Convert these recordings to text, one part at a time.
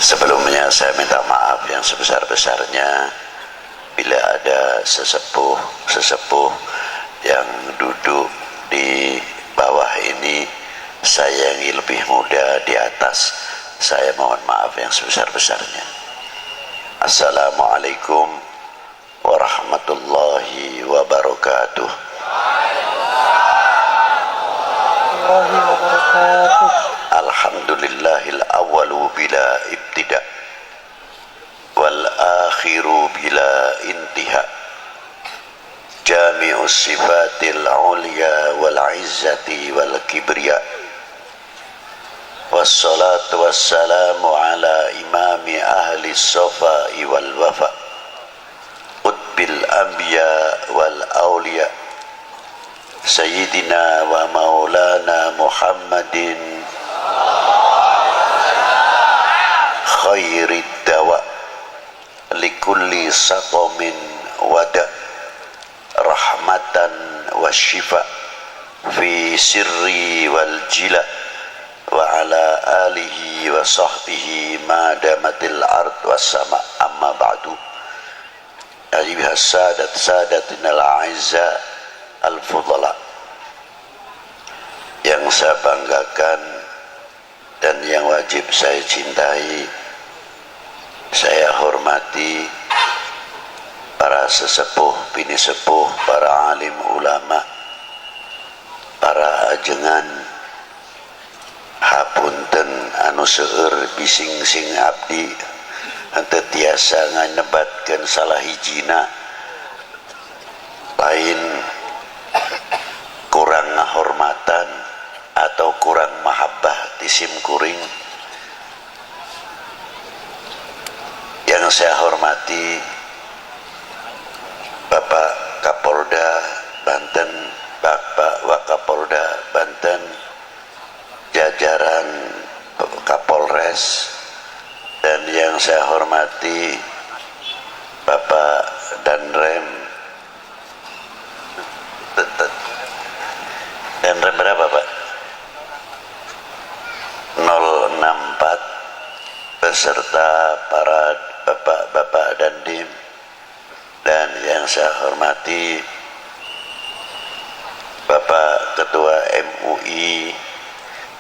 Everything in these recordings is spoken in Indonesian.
Sebelumnya saya minta maaf yang sebesar-besarnya bila ada sesepuh yang duduk di bawah ini sayangi lebih muda di atas. Saya mohon maaf yang sebesar-besarnya. Assalamualaikum warahmatullahi wabarakatuh. Alhamdulillahil awwalu bila ibtida wal akhiru bila intiha, jami'us sifatil ulya wal izzati wal kibriya, wassalatu wassalamu ala imami ahli safai wal wafa, qutbil anbiya wal awliya, sayyidina wa maulana Muhammadin khairid dawa likulli saqamin wada, rahmatan wa shifa fi sirri wal jila, wa ala alihi wa sahbihi ma damatil ard was sama. Amma ba'du. Ayyuhas sadatinal a'izza al fudala, yang saya banggakan dan yang wajib saya cintai, saya hormati para sesepuh, bini sepuh, para alim ulama, para ajengan, hapunten anu seueur bising sing abdi henteu tiasa nganebatkeun salah hijina, lain kurang ngahormatan atau kurang mahabbah tisim kuring. Yang saya hormati Bapak Kapolda Banten, Bapak Wakapolda Banten, jajaran Kapolres, dan yang saya hormati Bapak Danrem. Danrem berapa Pak? 064 beserta para bapak-bapak dan dim, dan yang saya hormati Bapak Ketua MUI,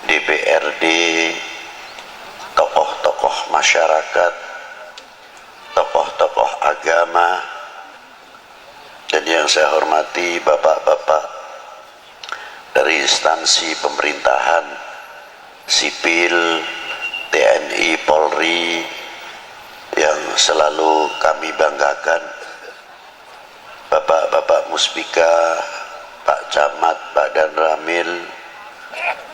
DPRD, tokoh-tokoh masyarakat, tokoh-tokoh agama, dan yang saya hormati bapak-bapak dari instansi pemerintahan, sipil, TNI, Polri, yang selalu kami banggakan, Bapak-bapak Muspika, Pak Camat, Pak Danramil,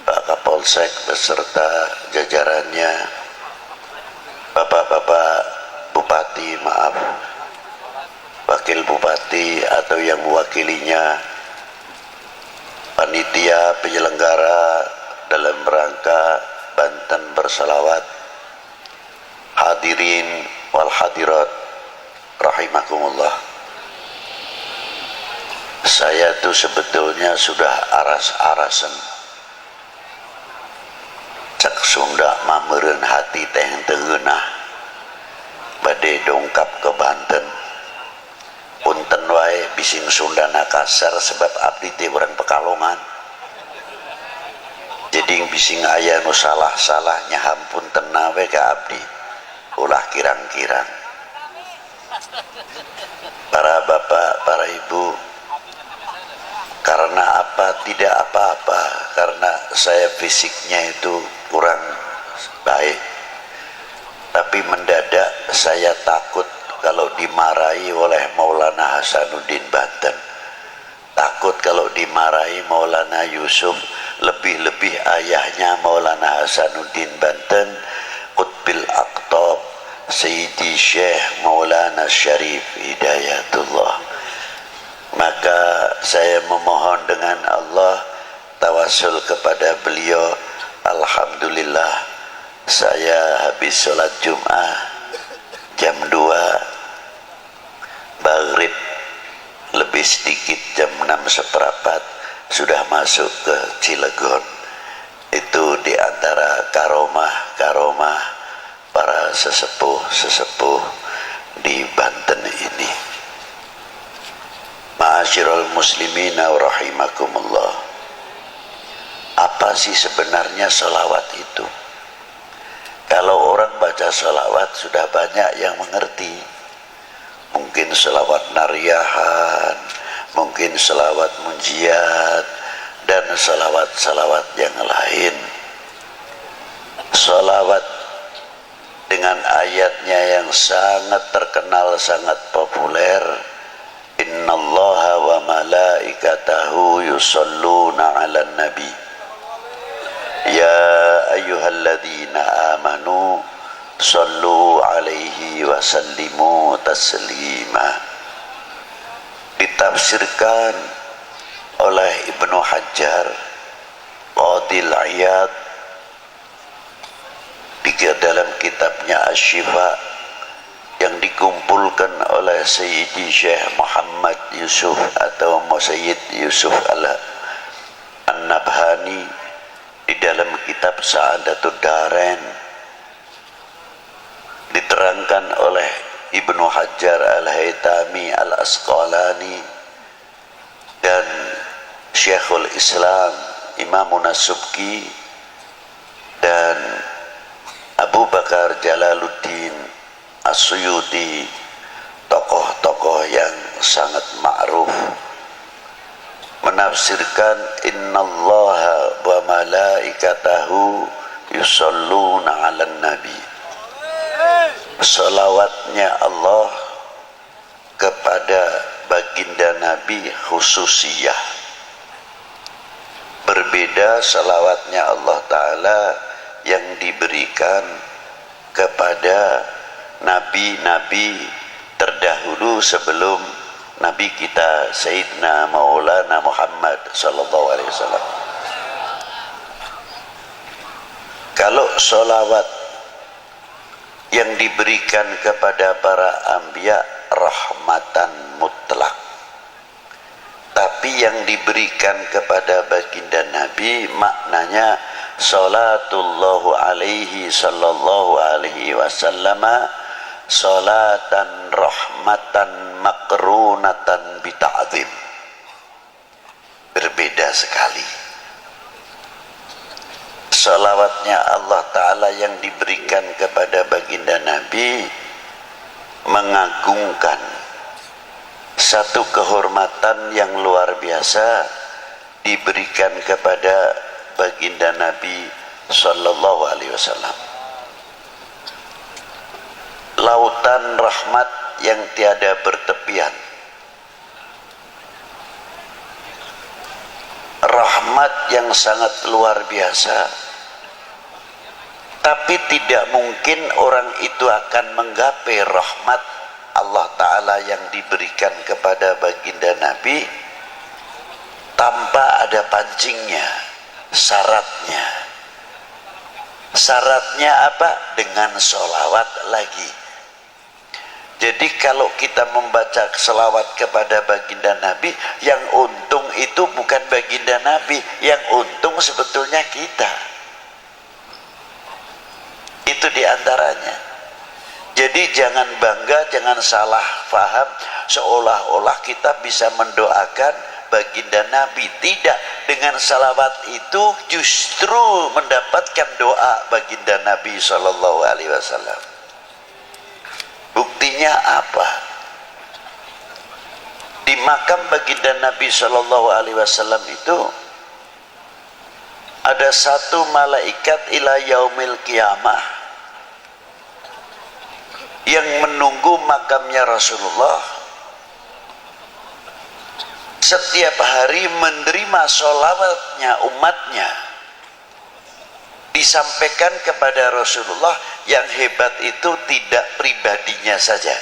Pak Kapolsek beserta jajarannya, Bapak-bapak Bupati, maaf, Wakil Bupati atau yang mewakilinya, panitia penyelenggara dalam rangka Banten bersalawat, hadirin wal hadirat rahimakumullah. Saya tuh sebetulnya sudah aras-arasen cek Sunda mameureun hati teh teu geunah bade dongkap ke Banten. Punten wae bising Sundana kasar sebab abdi teh urang Pekalongan. Jadi bising aya nu salah-salah nyahampun tenang we ka abdi. Ulah kirang-kirang. Para bapak, para ibu, karena apa? Tidak apa-apa, karena saya fisiknya itu kurang baik. Tapi mendadak saya takut kalau dimarahi oleh Maulana Hasanuddin Banten. Takut kalau dimarahi Maulana Yusuf, lebih-lebih ayahnya Maulana Hasanuddin Banten, Qutbil Aqtab, Sayyidi Syekh Maulana Syarif Hidayatullah. Maka saya memohon dengan Allah, tawasul kepada beliau. Alhamdulillah, saya habis sholat Jum'ah jam 2, maghrib lebih sedikit jam 6:15 sudah masuk ke Cilegon. Itu diantara karomah para sesepuh-sesepuh di Banten ini. Ma'asyiral muslimina wa rahimakumullah. Apa sih sebenarnya sholawat itu? Kalau orang baca sholawat sudah banyak yang mengerti. Mungkin sholawat nariyahan, mungkin sholawat munjiat, dan sholawat-sholawat yang lain. Sholawat dengan ayatnya yang sangat terkenal, sangat populer, innallaha wa malaikatahu yusalluna ala nabi ya ayyuhalladzina amanu sallu alaihi wa sallimu taslima. Ditafsirkan oleh Ibnu Hajar Qadil Iyad dalam kitabnya Asy-Syifa yang dikumpulkan oleh Sayyidi Syekh Muhammad Yusuf atau Sayyid Yusuf An-Nabhani di dalam kitab Sa'adatud Darain. Diterangkan oleh Ibnu Hajar Al-Haytami Al-Asqalani dan Syekhul Islam Imamun As-Subki dan Abu Bakar Jalaluddin As-Suyuti, tokoh-tokoh yang sangat ma'ruf, menafsirkan innallaha wa malaikatahu yusalluna 'alan nabi. Salawatnya Allah kepada baginda Nabi khususiyah. Berbeda salawatnya Allah Ta'ala yang diberikan kepada nabi-nabi terdahulu sebelum Nabi kita Sayyidina Maulana Muhammad sallallahu alaihi wasallam. Kalau sholawat yang diberikan kepada para anbiya rahmatan mutlak, tapi yang diberikan kepada baginda Nabi maknanya salatullahu alaihi sallallahu alaihi wasallam salatan rahmatan makrunatan bita'zim. Berbeda sekali. Salawatnya Allah Ta'ala yang diberikan kepada baginda Nabi mengagungkan satu kehormatan yang luar biasa diberikan kepada baginda Nabi sallallahu alaihi wasallam. Lautan rahmat yang tiada bertepian, rahmat yang sangat luar biasa, tapi tidak mungkin orang itu akan menggapai rahmat Allah Ta'ala yang diberikan kepada baginda Nabi tanpa ada pancingnya, syaratnya. Syaratnya apa? Dengan sholawat lagi. Jadi kalau kita membaca selawat kepada baginda Nabi, yang untung itu bukan baginda Nabi, yang untung sebetulnya kita. Itu diantaranya. Jadi jangan bangga, jangan salah faham seolah-olah kita bisa mendoakan baginda Nabi. Tidak, dengan salawat itu justru mendapatkan doa baginda Nabi Sallallahu Alaihi Wasallam. Buktinya apa? Di makam baginda Nabi Sallallahu Alaihi Wasallam itu ada satu malaikat ila yaumil qiyamah yang menunggu makamnya Rasulullah, setiap hari menerima sholawatnya umatnya, disampaikan kepada Rasulullah. Yang hebat itu tidak pribadinya saja.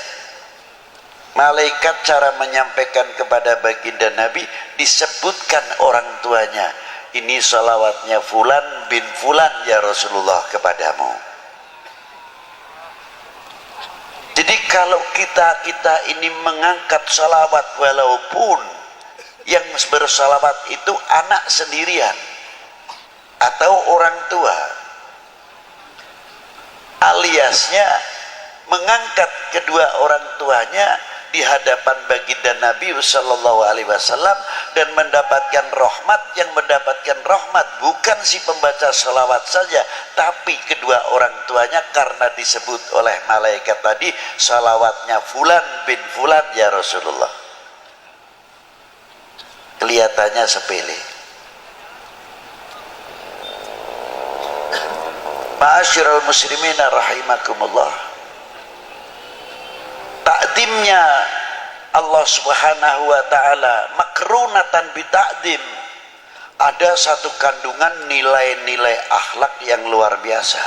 Malaikat cara menyampaikan kepada baginda Nabi disebutkan orang tuanya. Ini sholawatnya Fulan bin Fulan ya Rasulullah kepadamu. Jadi kalau kita ini mengangkat sholawat, walaupun yang bersalawat itu anak sendirian atau orang tua, aliasnya mengangkat kedua orang tuanya di hadapan baginda Nabi sallallahu alaihi wasallam dan mendapatkan rahmat. Yang mendapatkan rahmat bukan si pembaca salawat saja, tapi kedua orang tuanya, karena disebut oleh malaikat tadi salawatnya fulan bin fulan ya Rasulullah. Kelihatannya sepele. Ma'asyiral muslimin rahimakumullah, takdimnya Allah subhanahu wa ta'ala makrunatan bita'dim, ada satu kandungan nilai-nilai akhlak yang luar biasa.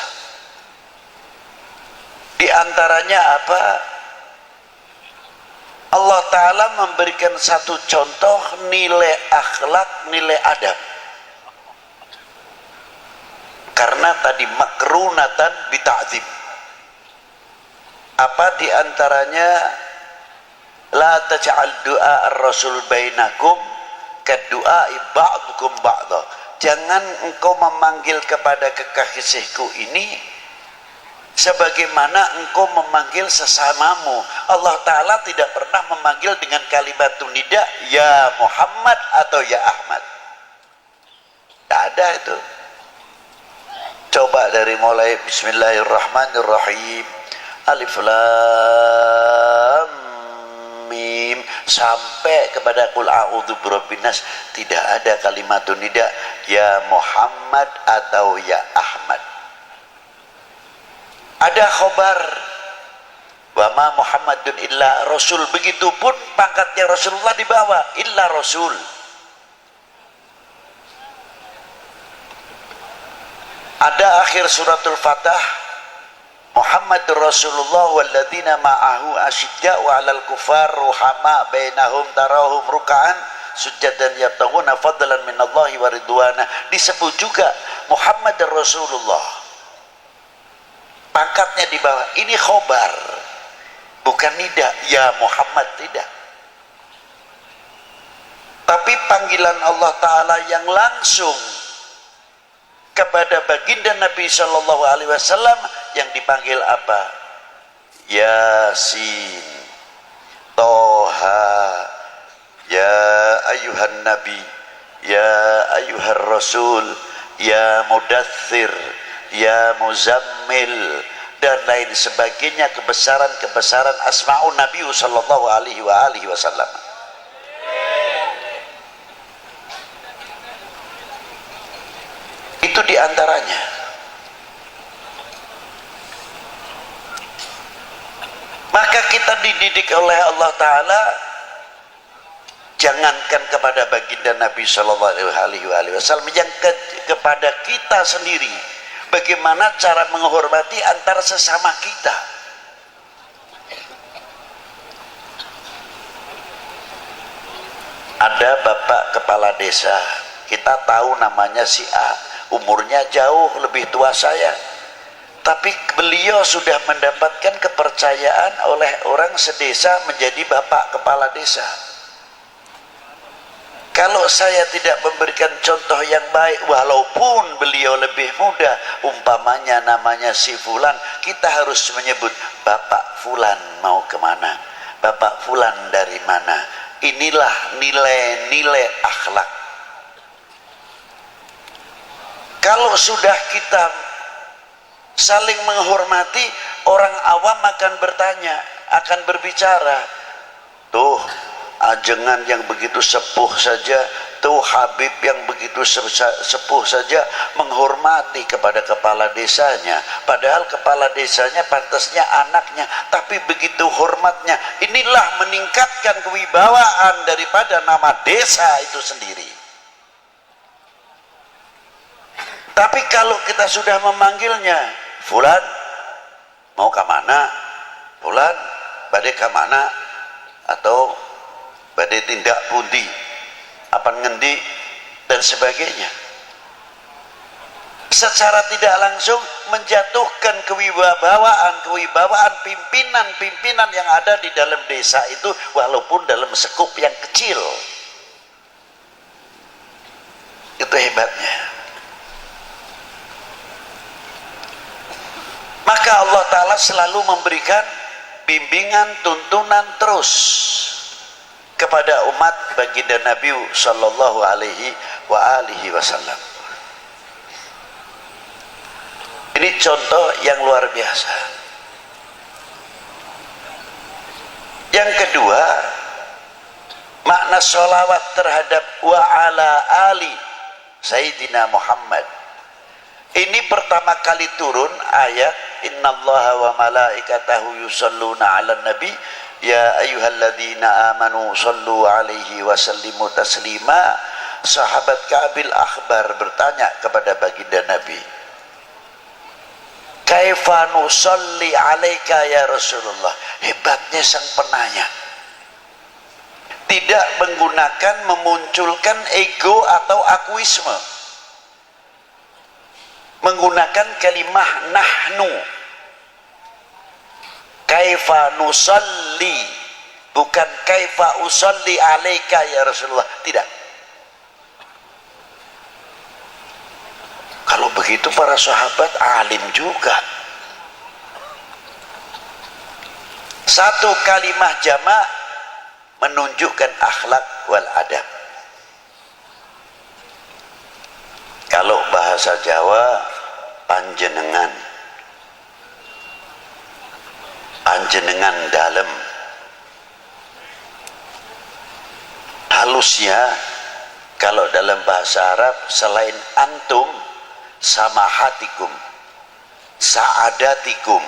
Di antaranya apa? Allah ta'ala memberikan satu contoh nilai akhlak, nilai adab. Karena tadi makrunatan bita'dim, apa diantaranya? La taj'al du'a ar-rasul bainakum kadu'ai ba'dukum ba'da. Jangan engkau memanggil kepada kekasihku ini sebagaimana engkau memanggil sesamamu. Allah Ta'ala tidak pernah memanggil dengan kalimat nida ya Muhammad atau ya Ahmad. Tidak ada itu. Coba dari mulai Bismillahirrahmanirrahim, Alif Lam Mim sampai kepada Qul a'udzu birabbin nas, tidak ada kalimat nida ya Muhammad atau ya Ahmad. Ada khobar wa ma Muhammadun illa rasul, begitupun pangkatnya Rasulullah di bawah illa rasul. Ada akhir suratul Fatah, Muhammadur Rasulullah walladzina ma'ahu asyidda'u 'alal kufar ruhama bainahum tarahum ruk'an sujadan yabtaghuna fadlan minallahi wa ridwana. Disebut juga Muhammadur Rasulullah, pangkatnya di bawah. Ini khobar, bukan nida ya Muhammad, tidak. Tapi panggilan Allah Ta'ala yang langsung kepada baginda Nabi Shallallahu Alaihi Wasallam yang dipanggil apa? Yasin, Toha, ya ayuhan Nabi, ya ayuhan Rasul, ya Mudaththir, ya Muzammil, dan lain sebagainya, kebesaran-kebesaran asma'un Nabi Shallallahu Alaihi Wasallam. Itu diantaranya. Maka kita dididik oleh Allah Ta'ala, jangankan kepada baginda Nabi Sallallahu Alaihi Wasallam, yang kepada kita sendiri, bagaimana cara menghormati antara sesama kita. Ada bapak kepala desa, kita tahu namanya si A, umurnya jauh lebih tua saya, tapi beliau sudah mendapatkan kepercayaan oleh orang sedesa menjadi bapak kepala desa. Kalau saya tidak memberikan contoh yang baik, walaupun beliau lebih muda, umpamanya namanya si Fulan, kita harus menyebut Bapak Fulan mau kemana, Bapak Fulan dari mana. Inilah nilai-nilai akhlak. Kalau sudah kita saling menghormati, orang awam akan bertanya, akan berbicara, tuh ajengan yang begitu sepuh saja, tuh Habib yang begitu sepuh saja menghormati kepada kepala desanya, padahal kepala desanya pantasnya anaknya, tapi begitu hormatnya. Inilah meningkatkan kewibawaan daripada nama desa itu sendiri. Tapi kalau kita sudah memanggilnya, Fulan mau ke mana, Fulan badai ke mana, atau badai tindak pundi, apa ngendi, dan sebagainya, secara tidak langsung menjatuhkan kewibawaan pimpinan-pimpinan yang ada di dalam desa itu, walaupun dalam sekup yang kecil. Itu hebatnya. Maka Allah Ta'ala selalu memberikan bimbingan, tuntunan terus kepada umat baginda Nabi Sallallahu Alaihi Wasallam. Ini contoh yang luar biasa. Yang kedua, makna sholawat terhadap wa ala ali Sayyidina Muhammad. Ini pertama kali turun ayat innallaha wa malaikatahu yusalluna 'alan nabi ya ayyuhalladzina amanu sallu 'alaihi wa sallimu taslima. Sahabat Ka'bil Akhbar bertanya kepada baginda Nabi, kaifa nusalli 'alaika ya Rasulullah. Hebatnya sang penanya, tidak menggunakan memunculkan ego atau akuisme, menggunakan kalimah nahnu. Kaifa nusalli, bukan kaifa usalli alaika ya Rasulullah, tidak. Kalau begitu para sahabat alim juga. Satu kalimah jamak menunjukkan akhlak wal adab. Kalau bahasa Jawa panjenengan, panjenengan dalam. Halusnya kalau dalam bahasa Arab selain antum, samahatikum, saadatikum,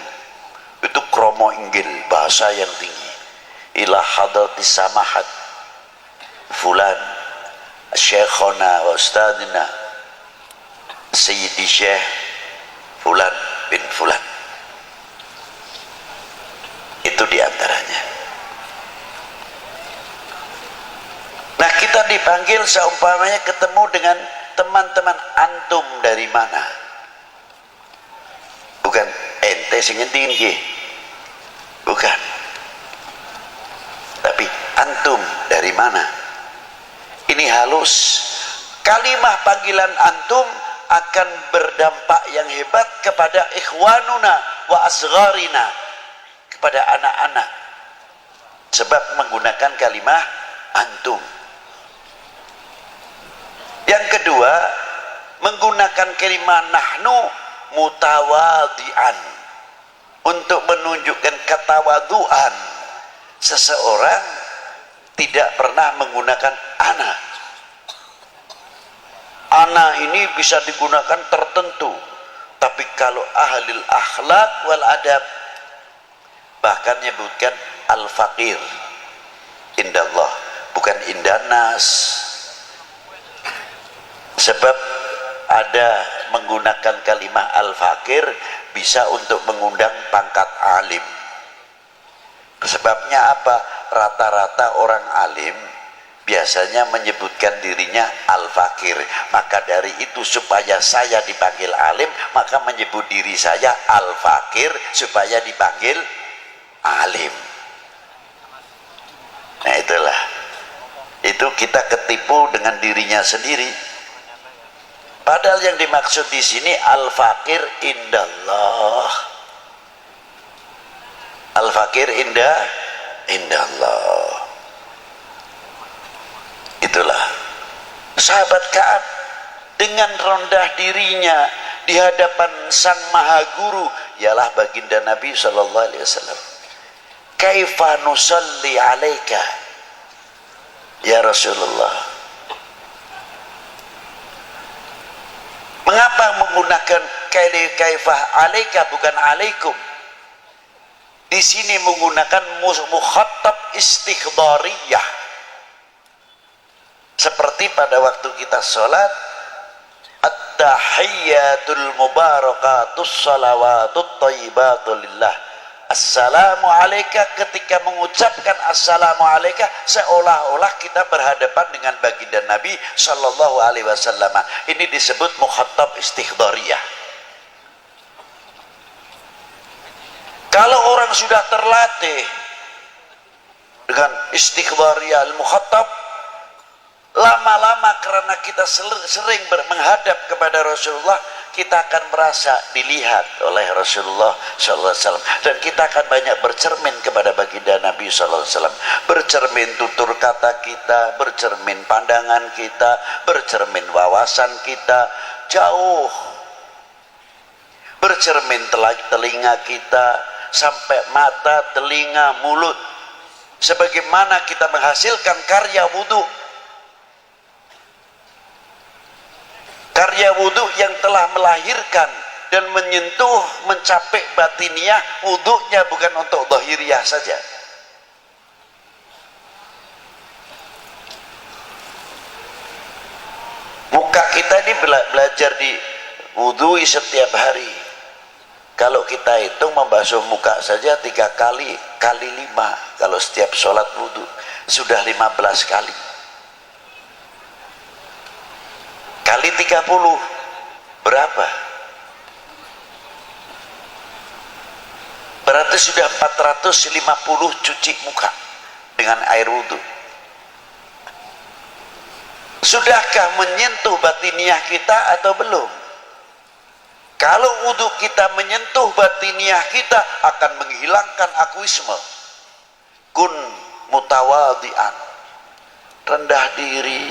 itu kromo inggil, bahasa yang tinggi. Ila hadratis samahat fulan syekhona wa ustadina Sayyidi Syekh fulan bin fulan. Itu diantaranya. Nah, kita dipanggil seumpamanya ketemu dengan teman-teman, antum dari mana? Bukan ente sing ngendi, bukan, tapi antum dari mana? Ini halus. Kalimah panggilan antum akan berdampak yang hebat kepada ikhwanuna wa asgharina, kepada anak-anak, sebab menggunakan kalimah antum. Yang kedua, menggunakan kalimah nahnu mutawadian, untuk menunjukkan ketawaduan. Seseorang tidak pernah menggunakan ana. Ana ini bisa digunakan tertentu, tapi kalau ahlil akhlak wal adab bahkan menyebutkan al-faqir indallah, bukan indanas. Sebab ada menggunakan kalimah al-faqir bisa untuk mengundang pangkat alim. Sebabnya apa? Rata-rata orang alim biasanya menyebutkan dirinya al-faqir. Maka dari itu supaya saya dipanggil alim, maka menyebut diri saya al-faqir supaya dipanggil alim. Nah itulah, itu kita ketipu dengan dirinya sendiri. Padahal yang dimaksud di sini al-faqir indallah. Al-faqir indallah. Itulah sahabat Ka'ab dengan rendah dirinya di hadapan sang maha guru, ialah baginda Nabi sallallahu alaihi wasallam. Kaifa nusalli alaika ya Rasulullah. Mengapa menggunakan kaifah alaika bukan alaikum? Di sini menggunakan mukhatab istikhdhariyah. Seperti pada waktu kita sholat, at-tahiyyatul mubarakatus salawatut thayyibatul lillah. Assalamu alaika, ketika mengucapkan assalamu alaika seolah-olah kita berhadapan dengan baginda Nabi sallallahu alaihi wasallam. Ini disebut mukhatab istikhdhariyah. Kalau orang sudah terlatih dengan istikhdhariyah al-mukhatab, lama-lama karena kita sering menghadap kepada Rasulullah, kita akan merasa dilihat oleh Rasulullah SAW, dan kita akan banyak bercermin kepada baginda Nabi SAW. Bercermin tutur kata kita, bercermin pandangan kita, bercermin wawasan kita, jauh bercermin telinga kita sampai mata, telinga, mulut. Sebagaimana kita menghasilkan karya wudhu, karya wudhu yang telah melahirkan dan menyentuh, mencapai batiniah. Wudhunya bukan untuk zahiriah saja. Muka kita ini belajar di wudhui setiap hari. Kalau kita hitung membasuh muka saja 3 kali, kali 5. Kalau setiap sholat wudhu sudah 15 kali. Kali 30 berapa? Berarti sudah 450 cuci muka dengan air wudhu. Sudahkah menyentuh batiniah kita atau belum? Kalau wudhu kita menyentuh batiniah kita, akan menghilangkan akuisme. Kun mutawadian, rendah diri.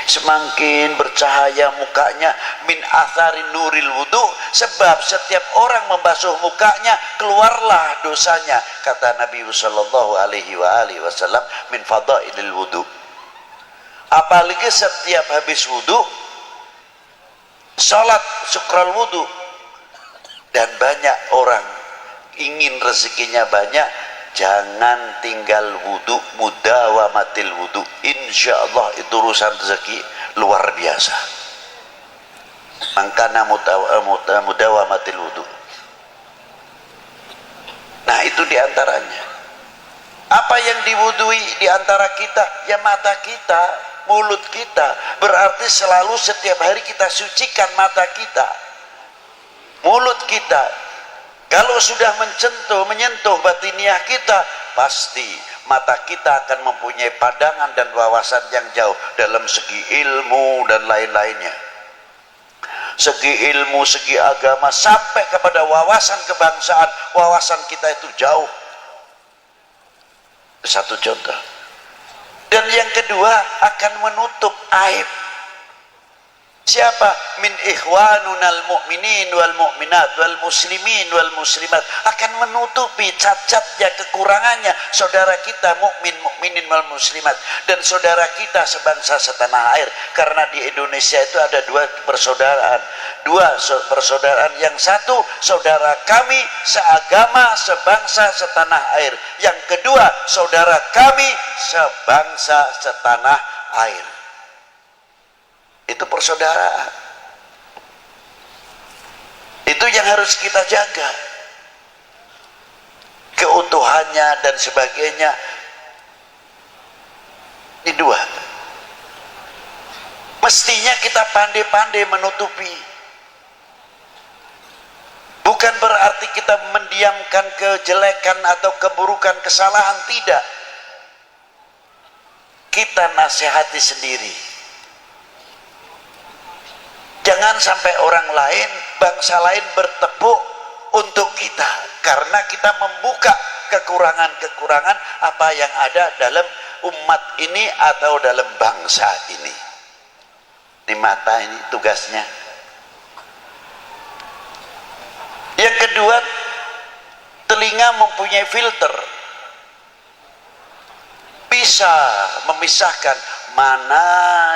Semakin bercahaya mukanya, min athari nuril wudhu, sebab setiap orang membasuh mukanya keluarlah dosanya, kata Nabi sallallahu alaihi wasallam, min fadailil wudhu. Apalagi setiap habis wudhu sholat syukral wudhu, dan banyak orang ingin rezekinya banyak, jangan tinggal wudhu, mudawamatil wudhu. Insya Allah itu urusan rezeki luar biasa. Mangkana mudawamatil wudhu. Nah itu diantaranya. Apa yang diwudhui diantara kita? Ya mata kita, mulut kita. Berarti selalu setiap hari kita sucikan mata kita, mulut kita. Kalau sudah menyentuh batiniah kita, pasti mata kita akan mempunyai pandangan dan wawasan yang jauh dalam segi ilmu dan lain-lainnya. Segi ilmu, segi agama, sampai kepada wawasan kebangsaan, wawasan kita itu jauh. Satu contoh. Dan yang kedua, akan menutup aib. Siapa? Min ikhwanunal mu'minin wal mu'minat wal muslimin wal muslimat, akan menutupi cacatnya, kekurangannya saudara kita mukminin wal muslimat dan saudara kita sebangsa setanah air. Karena di Indonesia itu ada dua persaudaraan, yang satu saudara kami seagama, sebangsa, setanah air. Yang kedua saudara kami sebangsa, setanah air. Itu persaudaraan. Itu yang harus kita jaga, keutuhannya dan sebagainya. Ini dua. Mestinya kita pandai-pandai menutupi. Bukan berarti kita mendiamkan kejelekan atau keburukan, kesalahan, tidak. Kita nasihati sendiri. Jangan sampai orang lain, bangsa lain bertepuk untuk kita, karena kita membuka kekurangan-kekurangan apa yang ada dalam umat ini atau dalam bangsa ini. Di mata ini tugasnya. Yang kedua, telinga mempunyai filter, bisa memisahkan mana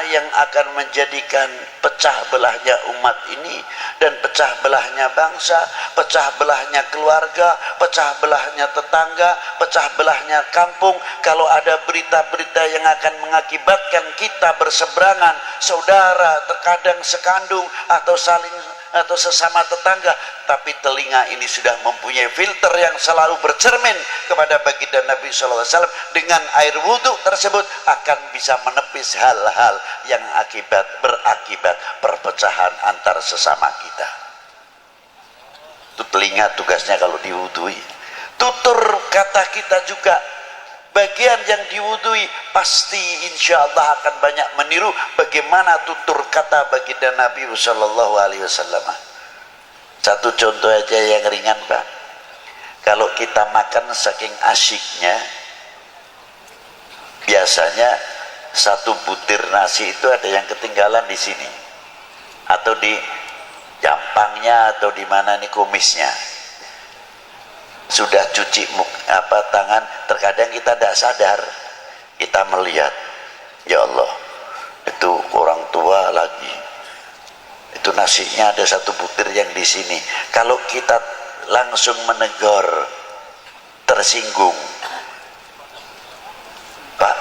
yang akan menjadikan pecah belahnya umat ini dan pecah belahnya bangsa, pecah belahnya keluarga, pecah belahnya tetangga, pecah belahnya kampung. Kalau ada berita-berita yang akan mengakibatkan kita berseberangan, saudara terkadang sekandung atau saling atau sesama tetangga, tapi telinga ini sudah mempunyai filter yang selalu bercermin kepada baginda Nabi SAW. Dengan air wudhu tersebut akan bisa menepis hal-hal yang berakibat perpecahan antar sesama kita. Itu telinga tugasnya kalau diwudhui. Tutur kata kita juga bagian yang diwudui, pasti insya Allah akan banyak meniru bagaimana tutur kata baginda Nabi Sallallahu Alaihi Wasallam. Satu contoh aja yang ringan Pak, kalau kita makan saking asyiknya, biasanya satu butir nasi itu ada yang ketinggalan di sini, atau di jampangnya, atau di mana nih kumisnya. Sudah cuci tangan, terkadang kita tidak sadar, kita melihat, ya Allah, itu orang tua lagi, itu nasinya ada satu butir yang di sini. Kalau kita langsung menegur, tersinggung, Pak,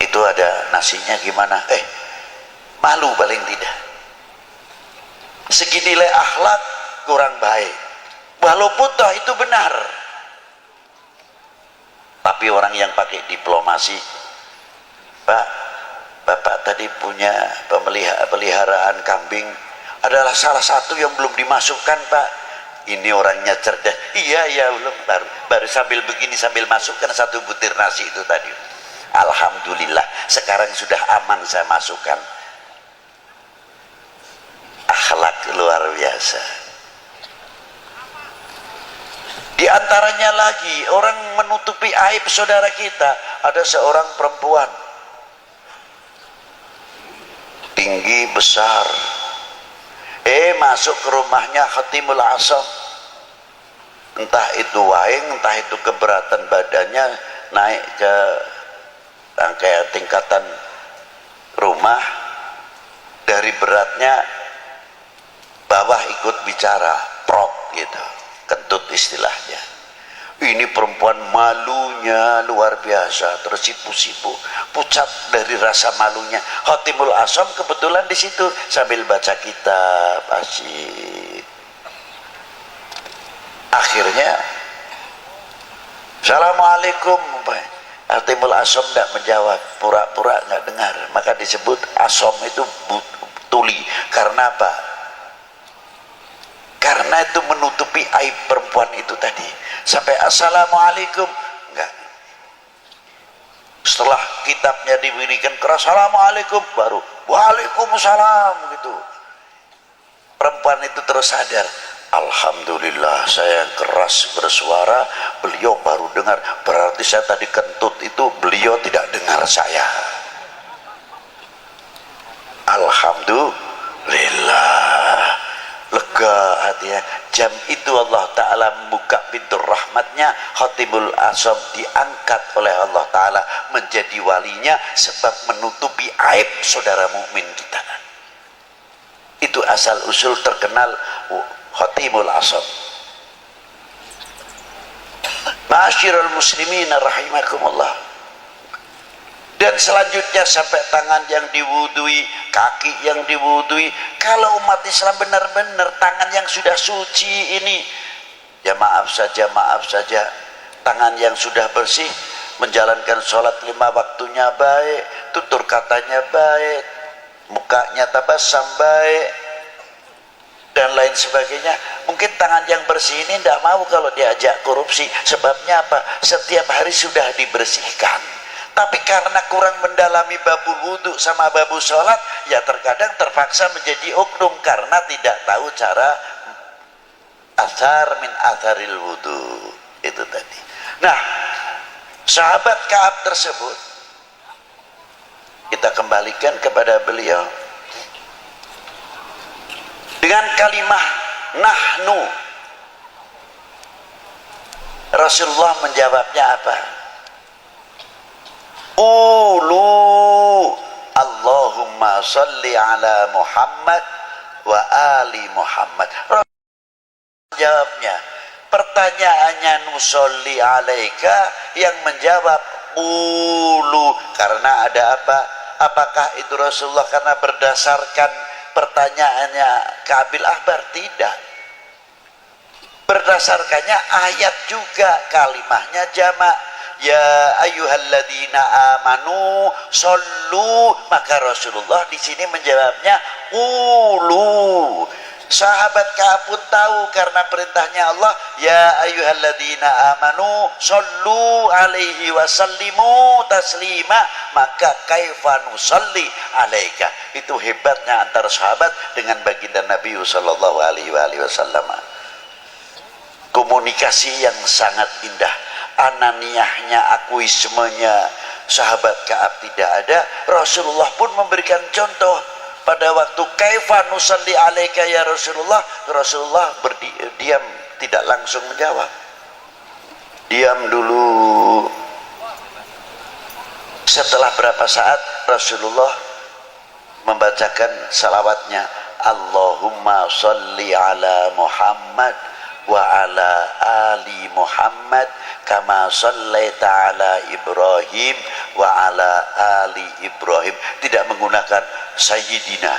itu ada nasinya gimana? Malu paling tidak. Segi nilai akhlak kurang baik. Walaupun toh itu benar, tapi orang yang pakai diplomasi, Pak, Bapak tadi punya peliharaan kambing, adalah salah satu yang belum dimasukkan Pak. Ini orangnya cerdas. Iya belum, baru sambil begini sambil masukkan satu butir nasi itu tadi. Alhamdulillah sekarang sudah aman saya masukkan. Akhlak luar biasa. Di antaranya lagi orang menutupi aib saudara kita. Ada seorang perempuan tinggi besar, masuk ke rumahnya Khatimul Asam, entah itu waing, entah itu keberatan badannya, naik ke rangkaian tingkatan rumah, dari beratnya bawah ikut bicara, prot gitu, kentut istilahnya. Ini perempuan malunya luar biasa, tersipu-sipu, pucat dari rasa malunya. Khatimul Asam kebetulan di situ sambil baca kitab asyik. Akhirnya, Assalamualaikum. Khatimul Asam tidak menjawab, pura-pura nggak dengar. Maka disebut Asam itu tuli. Karena apa? Karena itu menutupi aib perempuan itu tadi. Sampai Assalamualaikum enggak. Setelah kitabnya diberikan keras, Assalamualaikum, baru Waalaikumsalam gitu. Perempuan itu terus sadar, Alhamdulillah saya keras bersuara, beliau baru dengar. Berarti saya tadi kentut itu beliau tidak dengar saya. Alhamdulillah, lega hatinya. Jam itu Allah Ta'ala membuka pintu rahmatnya. Khatimul Asam diangkat oleh Allah Ta'ala menjadi walinya, sebab menutupi aib saudara mukmin kita. Itu asal usul terkenal Khatimul Asam. Ma'asyiral muslimin rahimakumullah. Dan selanjutnya sampai tangan yang diwudui, kaki yang diwudui. Kalau umat Islam benar-benar tangan yang sudah suci ini, ya maaf saja, tangan yang sudah bersih, menjalankan sholat 5 waktunya baik, tutur katanya baik, mukanya tabassum baik, dan lain sebagainya. Mungkin tangan yang bersih ini tidak mau kalau diajak korupsi. Sebabnya apa? Setiap hari sudah dibersihkan. Tapi karena kurang mendalami babul wudhu sama babul sholat, ya terkadang terpaksa menjadi oknum karena tidak tahu cara athar min atharil wudhu itu tadi. Nah, sahabat Ka'ab tersebut kita kembalikan kepada beliau dengan kalimah nahnu. Rasulullah menjawabnya apa? Qulu Allahumma salli ala Muhammad wa ali Muhammad. Jawabnya, pertanyaannya nusolli alaika, yang menjawab qulu. Karena ada apa? Apakah itu Rasulullah karena berdasarkan pertanyaannya Kabil Ahbar? Tidak. Berdasarkannya ayat juga, kalimahnya jamak. Ya ayyuhalladzina amanu sallu, maka Rasulullah di sini menjawabnya qulu. Sahabat Ka'ab pun tahu karena perintahnya Allah, ya ayyuhalladzina amanu sallu alaihi wasallimu taslima, maka kaifa nusalli alaika. Itu hebatnya antara sahabat dengan baginda Nabi sallallahu alaihi wasallam. Komunikasi yang sangat indah, ananiahnya, akuismenya sahabat Ka'ab tidak ada. Rasulullah pun memberikan contoh. Pada waktu kaifa nusalli alaika ya Rasulullah, Rasulullah berdiam, tidak langsung menjawab. Diam dulu. Setelah berapa saat Rasulullah membacakan salawatnya, Allahumma salli ala Muhammad wa ala ali Muhammad kama sallaita ala Ibrahim wa ala ali Ibrahim. Tidak menggunakan Sayyidina.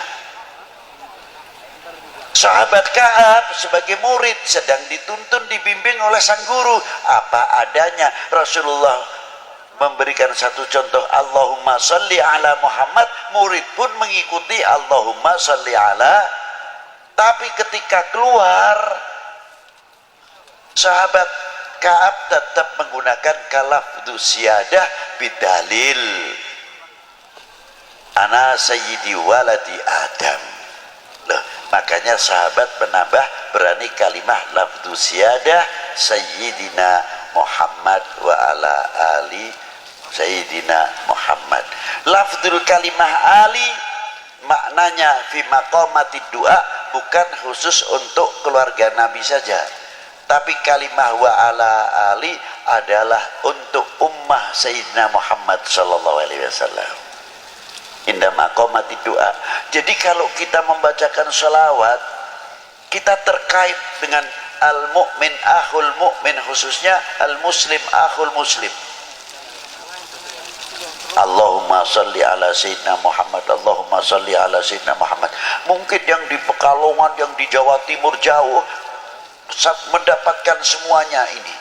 Sahabat Ka'ab sebagai murid sedang dituntun, dibimbing oleh sang guru apa adanya. Rasulullah memberikan satu contoh, Allahumma salli ala Muhammad, murid pun mengikuti Allahumma salli ala. Tapi ketika keluar, sahabat Ka'ab tetap menggunakan kalafdu siyadah bidalil ana sayyidi waladi Adam. Loh, makanya sahabat menambah berani kalimah lafdu siyadah sayyidina Muhammad wa ala ali sayyidina Muhammad. Lafdul kalimah ali maknanya fi maqamati doa, bukan khusus untuk keluarga Nabi saja, tapi kalimah wa ala ali adalah untuk ummah Sayyidina Muhammad sallallahu alaihi wasallam. Indah maqamati doa. Jadi kalau kita membacakan sholawat, kita terkait dengan al-mu'min akhul mu'min, khususnya al-muslim akhul muslim. Allahumma salli ala Sayyidina Muhammad, Allahumma salli ala Sayyidina Muhammad. Mungkin yang di Pekalongan, yang di Jawa Timur jauh mendapatkan semuanya ini.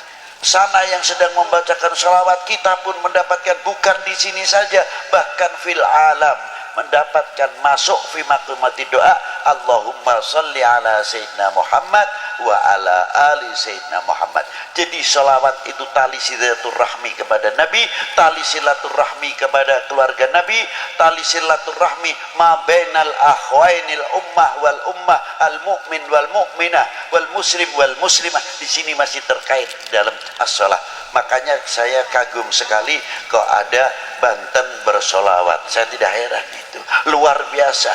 Sana yang sedang membacakan sholawat, kita pun mendapatkan, bukan di sini saja, bahkan fil alam mendapatkan, masuk fi maqamati doa. Allahumma salli ala Sayyidina Muhammad wa ala ali Sayyidina Muhammad. Jadi sholawat itu tali silaturahmi kepada Nabi, tali silaturahmi kepada keluarga Nabi, tali silaturahmi ma bainal akhwainil ummah wal ummah, al mu'min wal mu'minah wal muslim wal muslimah. Di sini masih terkait dalam as-shalah. Makanya saya kagum sekali kok ada Banten bersolawat. Saya tidak heran, itu luar biasa.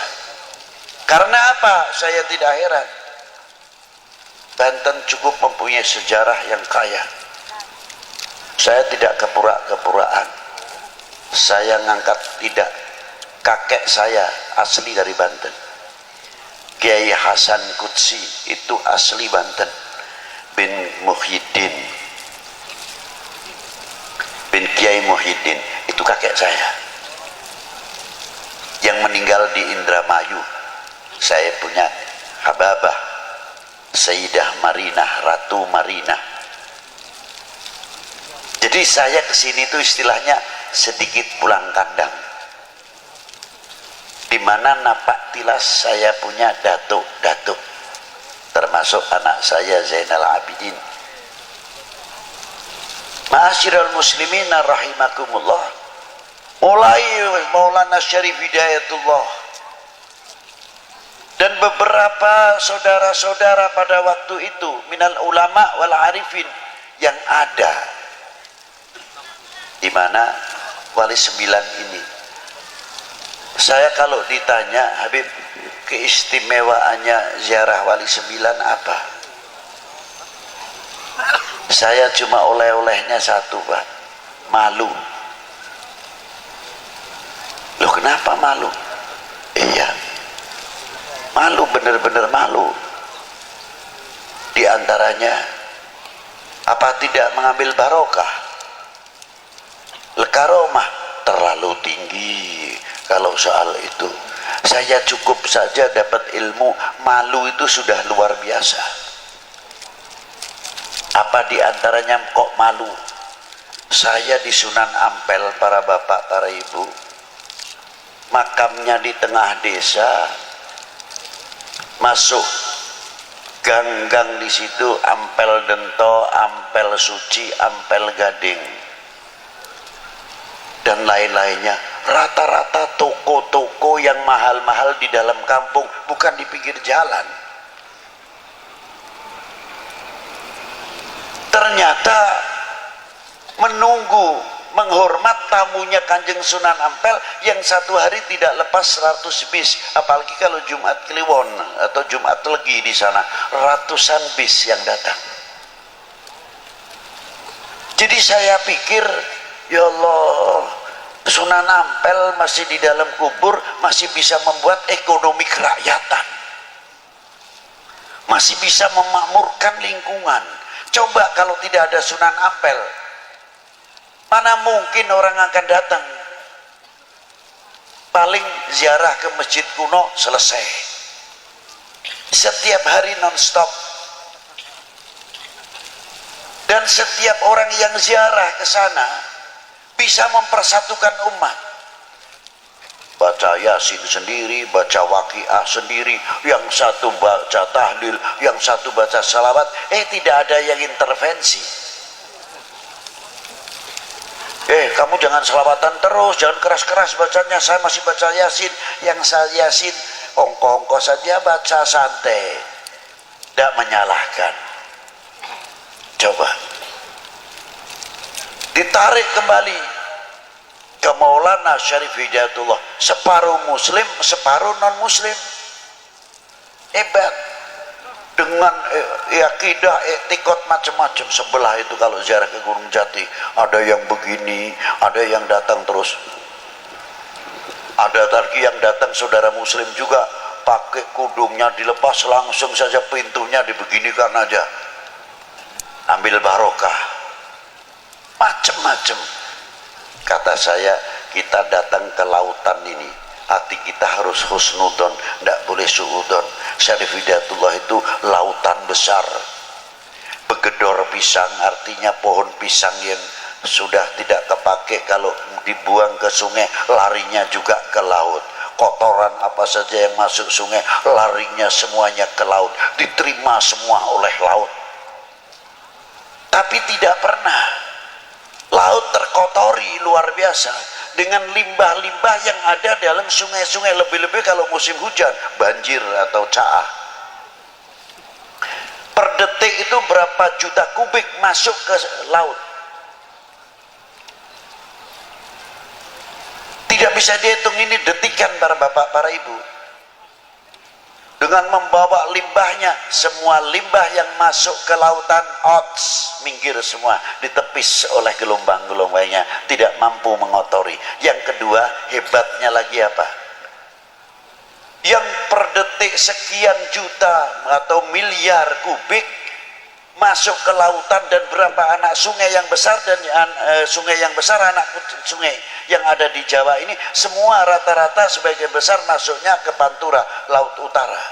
Karena apa saya tidak heran? Banten cukup mempunyai sejarah yang kaya. Saya tidak kepura-kepuraan. Saya ngangkat tidak. Kakek saya asli dari Banten, Kiai Hasan Qudsi, itu asli Banten, bin Muhyiddin, bin Kiai Muhyiddin, itu kakek saya. Yang meninggal di Indramayu, saya punya hababah Sayyidah Marinah, Ratu Marinah. Jadi saya kesini itu istilahnya sedikit pulang kandang, di mana napak tilas saya punya datuk-datuk, termasuk anak saya Zainal Abidin. Ma'asyiral muslimin rahimakumullah, mulai Maulana Syarif Hidayatullah dan beberapa saudara-saudara pada waktu itu minal ulama wal arifin yang ada di mana Wali Sembilan ini. Saya kalau ditanya, Habib, keistimewaannya ziarah Wali Sembilan apa? Saya cuma oleh-olehnya satu, Pak, malu. Loh, kenapa malu? Iya, malu, benar-benar malu. Di antaranya, apa tidak mengambil barokah? Lekaromah terlalu tinggi. Kalau soal itu, saya cukup saja dapat ilmu, malu itu sudah luar biasa. Apa di antaranya kok malu? Saya di Sunan Ampel, para bapak, para ibu, makamnya di tengah desa, masuk Ganggang di situ Ampel Dento, Ampel Suci, Ampel Gading, dan lain-lainnya. Rata-rata toko-toko yang mahal-mahal di dalam kampung, bukan di pinggir jalan. Ternyata menunggu, menghormat tamunya Kanjeng Sunan Ampel yang satu hari tidak lepas 100 bis, apalagi kalau Jumat Kliwon atau Jumat Legi di sana, ratusan bis yang datang. Jadi saya pikir, ya Allah, Sunan Ampel masih di dalam kubur, masih bisa membuat ekonomi kerakyatan, masih bisa memakmurkan lingkungan. Coba kalau tidak ada Sunan Ampel, mana mungkin orang akan datang? Paling ziarah ke masjid kuno selesai. Setiap hari non-stop. Dan setiap orang yang ziarah ke sana bisa mempersatukan umat. Baca Yasin sendiri, baca Waqiah sendiri, yang satu baca tahlil, yang satu baca salawat. Tidak ada yang intervensi. Kamu jangan selawatan terus, jangan keras-keras bacanya, saya masih baca Yasin. Yang saya Yasin ongko-ongko saja, baca santai, tidak menyalahkan. Coba ditarik kembali ke Maulana Syarif Hidayatullah, separuh muslim, separuh non muslim. Hebat. Dengan akidah, etikot macam-macam. Sebelah itu kalau ziarah ke Gunung Jati, ada yang begini, ada yang datang terus. Ada lagi yang datang saudara muslim juga, pakai kudungnya dilepas, langsung saja pintunya dibeginikan aja, ambil barokah. Macam-macam. Kata saya, kita datang ke lautan ini, hati kita harus husnudon, tidak boleh suudon. Syarif Hidayatullah itu lautan besar. Begedor pisang artinya pohon pisang yang sudah tidak kepake, kalau dibuang ke sungai larinya juga ke laut. Kotoran apa saja yang masuk sungai larinya semuanya ke laut, diterima semua oleh laut. Tapi tidak pernah laut terkotori luar biasa dengan limbah-limbah yang ada dalam sungai-sungai, lebih-lebih kalau musim hujan, banjir atau caah. Per detik itu berapa juta kubik masuk ke laut. Tidak bisa dihitung, ini detikan para bapak, para ibu. Dengan membawa limbahnya, semua limbah yang masuk ke lautan, minggir semua, ditepis oleh gelombang-gelombangnya, tidak mampu mengotori. Yang kedua, hebatnya lagi apa? Yang per detik sekian juta atau miliar kubik masuk ke lautan, dan berapa anak sungai yang besar dan sungai yang besar, anak sungai yang ada di Jawa ini semua rata-rata sebagian besar masuknya ke Pantura, Laut Utara.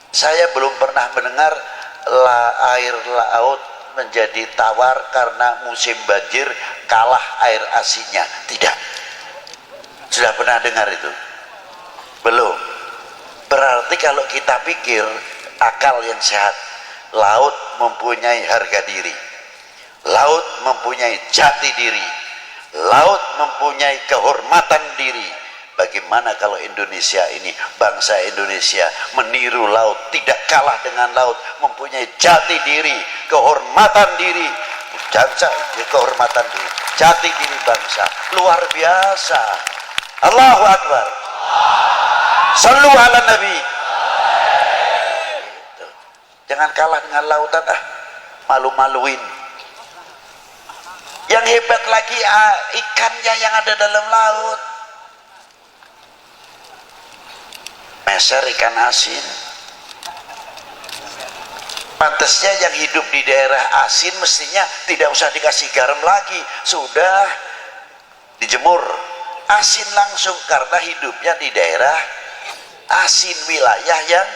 Saya belum pernah mendengar air laut menjadi tawar karena musim banjir kalah air asinnya. Tidak. Sudah pernah dengar itu? Belum. Berarti kalau kita pikir akal yang sehat, laut mempunyai harga diri, laut mempunyai jati diri, laut mempunyai kehormatan diri. Bagaimana kalau Indonesia ini, bangsa Indonesia meniru laut, tidak kalah dengan laut, mempunyai jati diri, kehormatan diri, kehormatan diri, jati diri bangsa, luar biasa. Allahu Akbar. Sallu ala Nabi. Jangan kalah dengan lautan, malu-maluin. Yang hebat lagi ikannya yang ada dalam laut. Meser ikan asin. Pantasnya yang hidup di daerah asin mestinya tidak usah dikasih garam lagi, sudah dijemur asin langsung, karena hidupnya di daerah asin, wilayah yang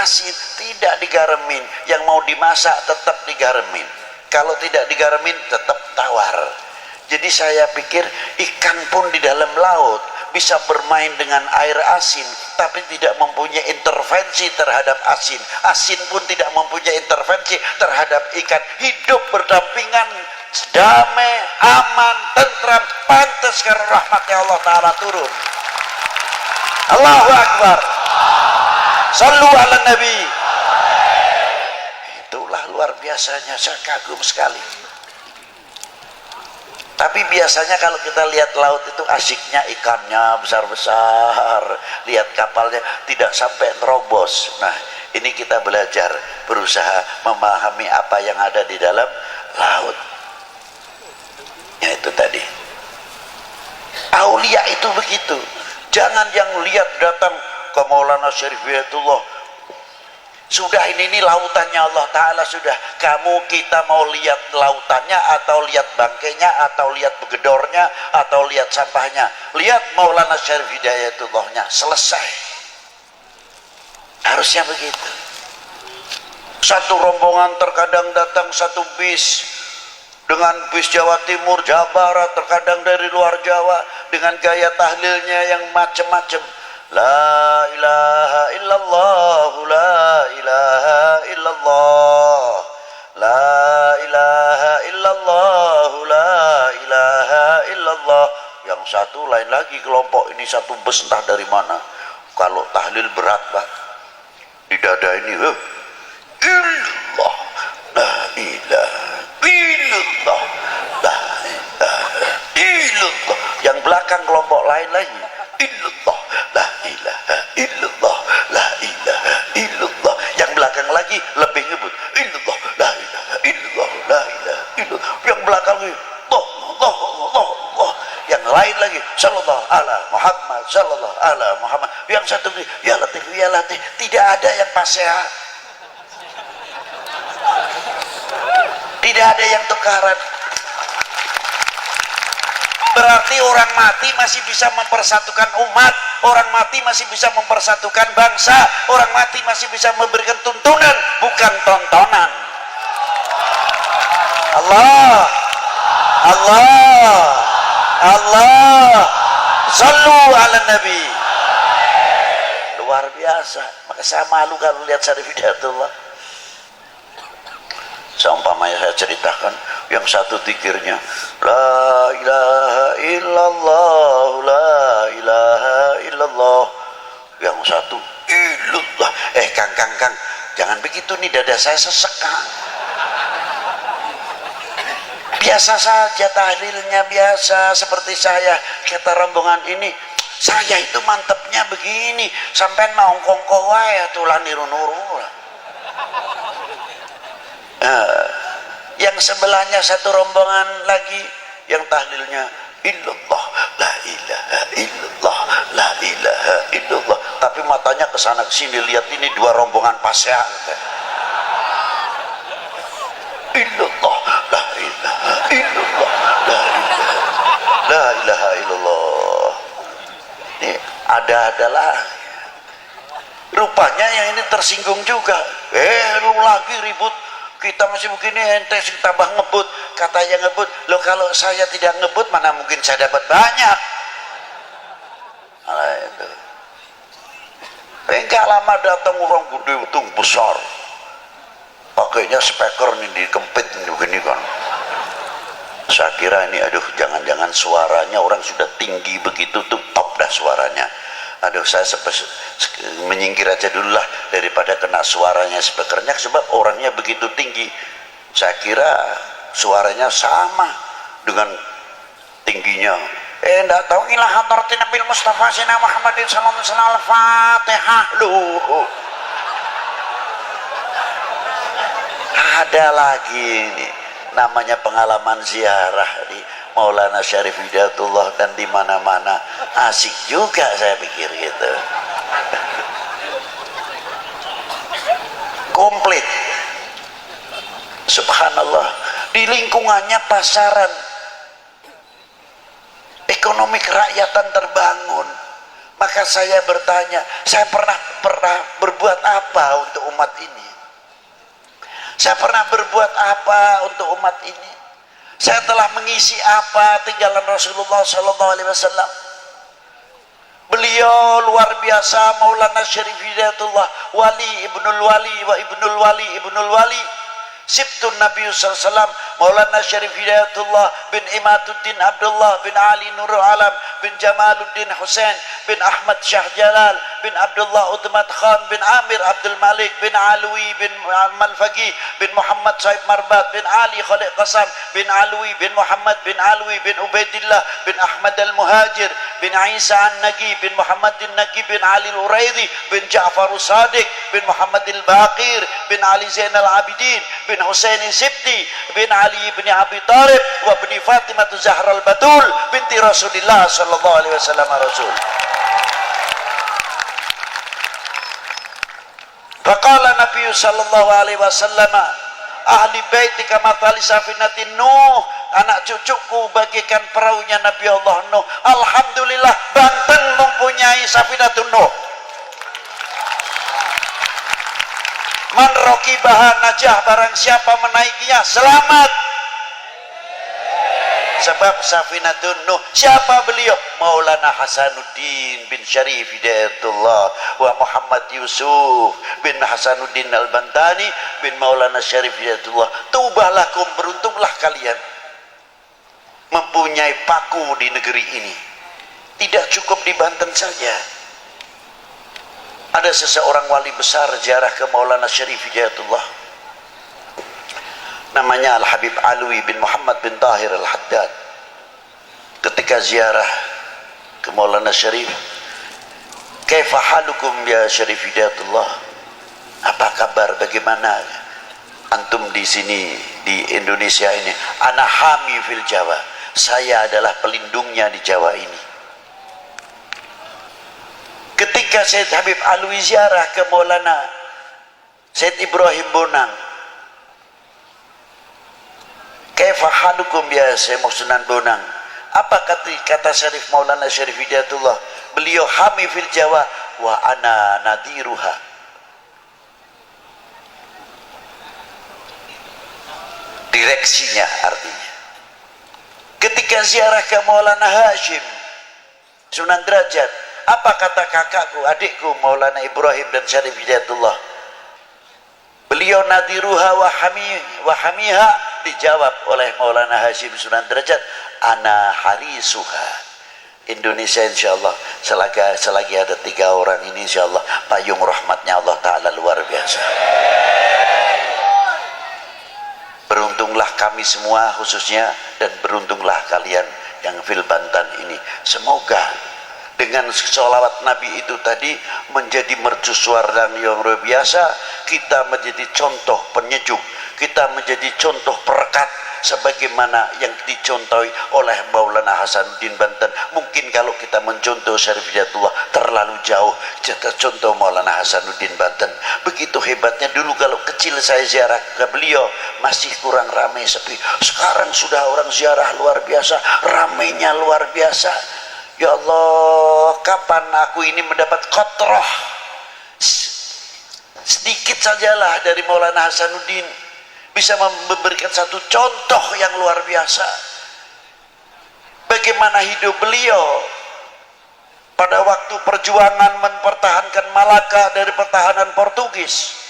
asin, tidak digaramin. Yang mau dimasak tetap digaramin, kalau tidak digaramin tetap tawar. Jadi saya pikir ikan pun di dalam laut bisa bermain dengan air asin, tapi tidak mempunyai intervensi terhadap asin. Asin pun tidak mempunyai intervensi terhadap ikan. Hidup berdampingan, damai, aman, tentram, pantas karena rahmatnya Allah Ta'ala turun. Allahu Akbar. Sallu ala Nabi. Itulah luar biasanya, saya kagum sekali. Tapi biasanya kalau kita lihat laut itu asiknya ikannya besar-besar, lihat kapalnya tidak sampai nerobos. Nah, ini kita belajar, berusaha memahami apa yang ada di dalam laut. Ya itu tadi. Aulia itu begitu. Jangan yang lihat datang ke Maulana Syarif Hidayatullah, sudah ini lautannya Allah Ta'ala, sudah kamu kita mau lihat lautannya atau lihat bangkainya atau lihat begedornya atau lihat sampahnya, lihat Maulana Syarif Hidayatullahnya, selesai. Harusnya begitu. Satu rombongan terkadang datang satu bis dengan bis Jawa Timur, Jawa Barat, terkadang dari luar Jawa dengan gaya tahlilnya yang macam-macam. La ilaha illallah, la ilaha illallah, la ilaha illallah, la ilaha illallah. Yang satu lain lagi kelompok ini, satu bus entah dari mana. Kalau tahlil berat Pak, di dada ini illallah, la ilaha illallah, la ilaha illallah. Yang belakang kelompok lain lagi illallah, la ilaha illallah, la ilaha illallah. Yang belakang lagi lebih ngebut illallah, la ilaha illallah, la ilaha illallah. Yang belakang lagi Allah. Yang lain lagi sallallahu ala Muhammad, sallallahu ala Muhammad. Yang satu lagi ya Latif, ya Latif. Tidak ada yang paseha, tidak ada yang tukaran. Berarti orang mati masih bisa mempersatukan umat, orang mati masih bisa mempersatukan bangsa, orang mati masih bisa memberikan tuntunan, bukan tontonan. Allah, Allah, Allah, sallu ala Nabi. Luar biasa. Maka saya malu kalau lihat Syarif Hidayatullah. Seumpamanya saya ceritakan, yang satu zikirnya la ilaha illallah, la ilaha illallah. Yang satu illallah. Kang, jangan begitu nih, dada saya sesek Kang. Biasa saja tahlilnya, biasa seperti saya. Kata rombongan ini, saya itu mantepnya begini, sampai naongkongko wae tulah niru-nuru. Yang sebelahnya satu rombongan lagi yang tahlilnya illallah, la ilaha illallah, la ilaha illallah. Tapi matanya ke sana ke sini, lihat ini dua rombongan pasya. Illallah, la ilaha illallah, la ilaha illallah. Ini adalah rupanya yang ini tersinggung juga. Lu lagi ribut, kita masih begini, ente tambah ngebut. Katanya ngebut, loh kalau saya tidak ngebut mana mungkin saya dapat banyak. Nah itu, enggak lama datang orang gede itu besar, pakainya speaker ini dikempit begini kan. Saya kira ini aduh, jangan-jangan suaranya orang sudah tinggi begitu tuh, top dah suaranya. Aduh, saya menyingkir aja dulu lah daripada kena suaranya speakernya, sebab orangnya begitu tinggi. Saya kira suaranya sama dengan tingginya. Enggak tahu ilah hadratin Nabil Mustafa Sina Muhammadin sallallahu alaihi wasallam, Al-Fatihah. Loh, ada lagi ini namanya pengalaman ziarah di Maulana Syarif Hidayatullah, dan di mana-mana asik juga saya pikir gitu. Komplit. Subhanallah. Di lingkungannya pasaran, ekonomi kerakyatan terbangun. Maka saya bertanya, saya pernah berbuat apa untuk umat ini? Saya pernah berbuat apa untuk umat ini? Saya telah mengisi apa tinggalan Rasulullah Sallallahu Alaihi Wasallam? Beliau luar biasa, Maulana Syarif Hidayatullah, wali ibnul wali wa ibnul wali ibnul wali. Sibtun Nabi SAW, Maulana Syarif Hidayatullah bin Imaduddin Abdullah bin Ali Nurul Alam bin Jamaluddin Hussein bin Ahmad Syah Jalal bin Abdullah Uthman Khan bin Amir Abdul Malik bin Alwi bin Malfaqi bin Muhammad Saib Marbat bin Ali Khaliq Qasam bin Alwi bin Muhammad bin Alwi bin Ubaidillah bin Ahmad Al-Muhajir bin Isa An-Nagi bin Muhammad An-Nagi bin Ali Al-Uraidi bin Ja'far Sadiq bin Muhammad Al-Baqir bin Ali Zainal Abidin bin Husain Sibti bin Ali bin Abi Talib wa bin Fatimah Zahra Al-Batul binti Rasulillah sallallahu alaihi wasallam Rasul. Faqala Nabi sallallahu alaihi wasallam, ahli baiti kama tali safinatin Nuh, anak cucuku bagikan perahunya Nabi Allah Nuh. Alhamdulillah, Banten mempunyai safinatun Nuh. Man raqibaha najah, barang siapa menaikinya selamat. Sebab safinatun Nuh, siapa beliau? Maulana Hasanuddin bin Syarif Hidayatullah wa Muhammad Yusuf bin Hasanuddin Al-Bantani bin Maulana Syarif Hidayatullah. Tubahlah kaum, beruntunglah kalian mempunyai paku di negeri ini. Tidak cukup di Banten saja. Ada seseorang wali besar ziarah ke Maulana Syarif Hidayatullah, namanya Al-Habib Alwi bin Muhammad bin Tahir Al-Haddad. Ketika ziarah ke Maulana Syarif, kaifa halukum ya Syarif Hidayatullah, apa kabar, bagaimana antum di sini di Indonesia ini? Ana hami fil Jawa, saya adalah pelindungnya di Jawa ini. Ketika Syed Habib Alwi ziarah ke Maulana Syed Ibrahim Bonang, kaifa halukum ya Syekh Sunan Bonang, apa kata Syarif Maulana Syarif Hidayatullah? Beliau hami fil Jawa wa ana nadiruha. Direksinya artinya. Ketika ziarah ke Maulana Hashim Sunan Derajat, apa kata kakakku, adikku Maulana Ibrahim dan Syarif Hidayatullah? Beliau nadiruha wa hamiha, dijawab oleh Maulana Hashim Sunan Derajat, ana harisuha. Indonesia insyaallah selagi ada 3 orang ini insyaallah payung rahmatnya Allah Ta'ala luar biasa. Beruntunglah kami semua khususnya, dan beruntunglah kalian yang fil Banten ini. Semoga dengan sholawat Nabi itu tadi menjadi mercusuar yang luar biasa, kita menjadi contoh penyejuk, kita menjadi contoh perekat sebagaimana yang dicontohi oleh Maulana Hasanuddin Banten. Mungkin kalau kita mencontoh Syarif Hidayatullah terlalu jauh, kita contoh Maulana Hasanuddin Banten. Begitu hebatnya. Dulu kalau kecil saya ziarah ke beliau masih kurang ramai, sepi. Sekarang sudah orang ziarah luar biasa, ramainya luar biasa. Ya Allah, kapan aku ini mendapat kotroh sedikit sajalah dari Maulana Hasanuddin, bisa memberikan satu contoh yang luar biasa. Bagaimana hidup beliau pada waktu perjuangan mempertahankan Malaka dari pertahanan Portugis.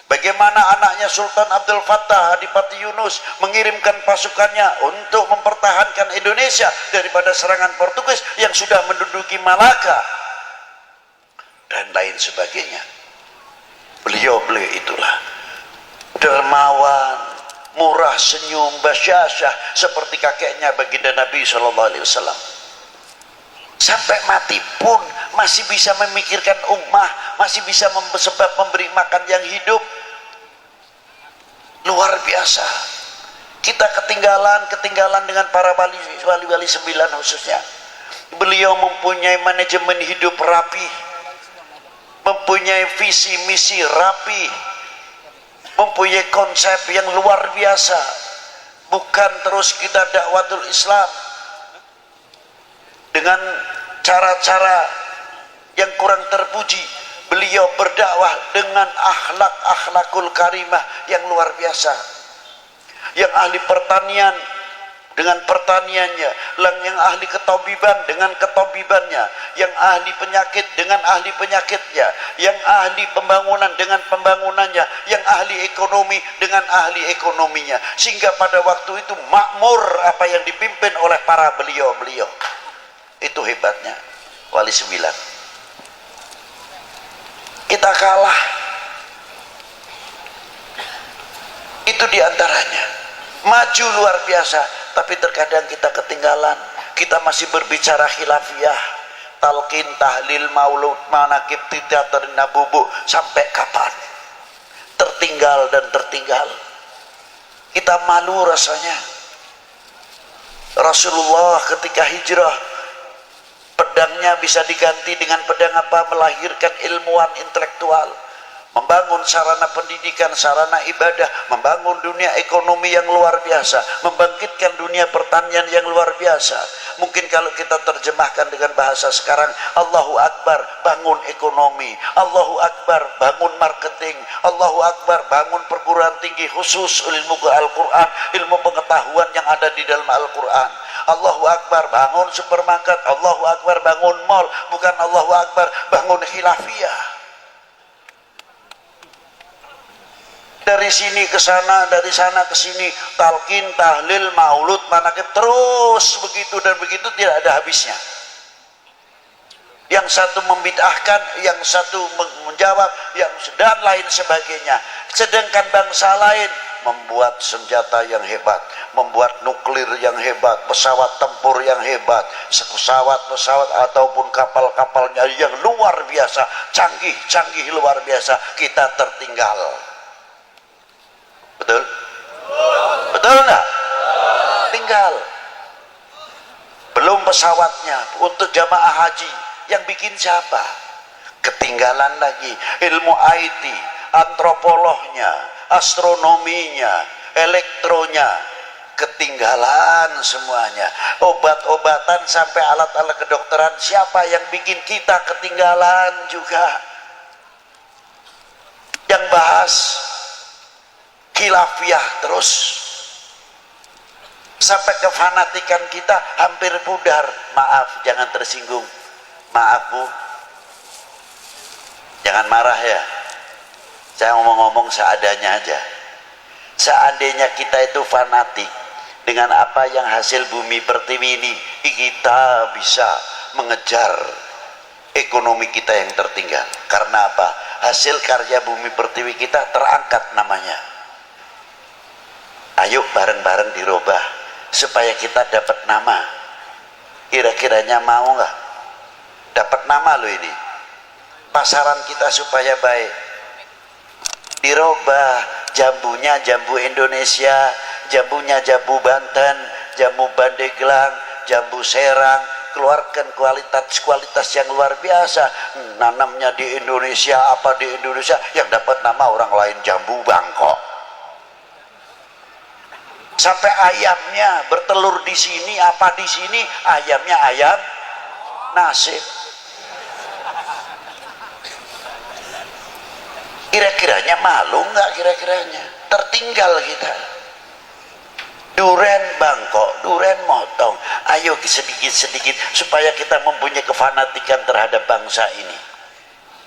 Bagaimana anaknya Sultan Abdul Fattah Adipati Yunus mengirimkan pasukannya untuk mempertahankan Indonesia daripada serangan Portugis yang sudah menduduki Malaka dan lain sebagainya. Beliau itulah dermawan, murah senyum, basyasyah seperti kakeknya baginda Nabi SAW. Sampai mati pun masih bisa memikirkan ummah, masih bisa sebab memberi makan yang hidup. Luar biasa. Kita ketinggalan dengan para wali-wali 9 khususnya. Beliau mempunyai manajemen hidup rapi, mempunyai visi misi rapi, mempunyai konsep yang luar biasa. Bukan terus kita dakwatul Islam dengan cara-cara yang kurang terpuji. Beliau berdakwah dengan akhlakul karimah yang luar biasa. Yang ahli pertanian dengan pertaniannya, yang ahli ketabiban dengan ketabibannya, yang ahli penyakit dengan ahli penyakitnya, yang ahli pembangunan dengan pembangunannya, yang ahli ekonomi dengan ahli ekonominya, sehingga pada waktu itu makmur apa yang dipimpin oleh para beliau-beliau. Itu hebatnya Wali Sembilan. Kita kalah, itu diantaranya. Maju luar biasa, tapi terkadang kita ketinggalan. Kita masih berbicara khilafiyah, talqin, tahlil, maulud, manakib, teater, nabubu. Sampai kapan? Tertinggal dan tertinggal. Kita malu rasanya. Rasulullah ketika hijrah, pedangnya bisa diganti dengan pedang apa? Melahirkan ilmuwan intelektual, membangun sarana pendidikan, sarana ibadah, membangun dunia ekonomi yang luar biasa, membangkitkan dunia pertanian yang luar biasa. Mungkin kalau kita terjemahkan dengan bahasa sekarang, Allahu Akbar, bangun ekonomi, Allahu Akbar, bangun marketing, Allahu Akbar, bangun perguruan tinggi khusus ilmu Al-Quran, ilmu pengetahuan yang ada di dalam Al-Quran. Allahu Akbar, bangun supermarket, Allahu Akbar, bangun mall, bukan Allahu Akbar, bangun khilafiyah. Dari sini ke sana, dari sana ke sini, talqin, tahlil, maulud, manakib, terus begitu dan begitu, tidak ada habisnya. Yang satu membid'ahkan, yang satu menjawab, yang dan lain sebagainya. Sedangkan bangsa lain membuat senjata yang hebat, membuat nuklir yang hebat, pesawat tempur yang hebat, pesawat-pesawat ataupun kapal-kapalnya yang luar biasa, canggih-canggih luar biasa. Kita tertinggal. Betul? Betul nggak? Tinggal. Belum pesawatnya untuk jamaah haji, yang bikin siapa? Ketinggalan lagi. Ilmu IT, antropolognya, astronominya, elektronya, ketinggalan semuanya. Obat-obatan sampai alat-alat kedokteran, siapa yang bikin? Kita ketinggalan juga. Yang bahas khilafiyah terus, sampai kefanatikan kita hampir pudar. Maaf, jangan tersinggung. Maaf Bu, jangan marah ya. Saya ngomong-ngomong seadanya aja. Seandainya kita itu fanatik dengan apa yang hasil bumi pertiwi ini, kita bisa mengejar ekonomi kita yang tertinggal. Karena apa? Hasil karya bumi pertiwi kita terangkat namanya. Ayo bareng-bareng dirubah supaya kita dapat nama. Kira-kiranya mau nggak? Dapat nama loh ini. Pasaran kita supaya baik. Dirubah, jambunya jambu Indonesia, jambunya jambu Banten, jambu Pandeglang, jambu Serang. Keluarkan kualitas yang luar biasa. Nanamnya di Indonesia, apa di Indonesia, yang dapat nama orang lain jambu Bangkok. Sampai ayamnya bertelur di sini, apa di sini, ayamnya ayam nasib. Kira-kiranya malu nggak? Kira-kiranya tertinggal kita. Duren Bangkok, duren motong. Ayo sedikit-sedikit supaya kita mempunyai kefanatikan terhadap bangsa ini.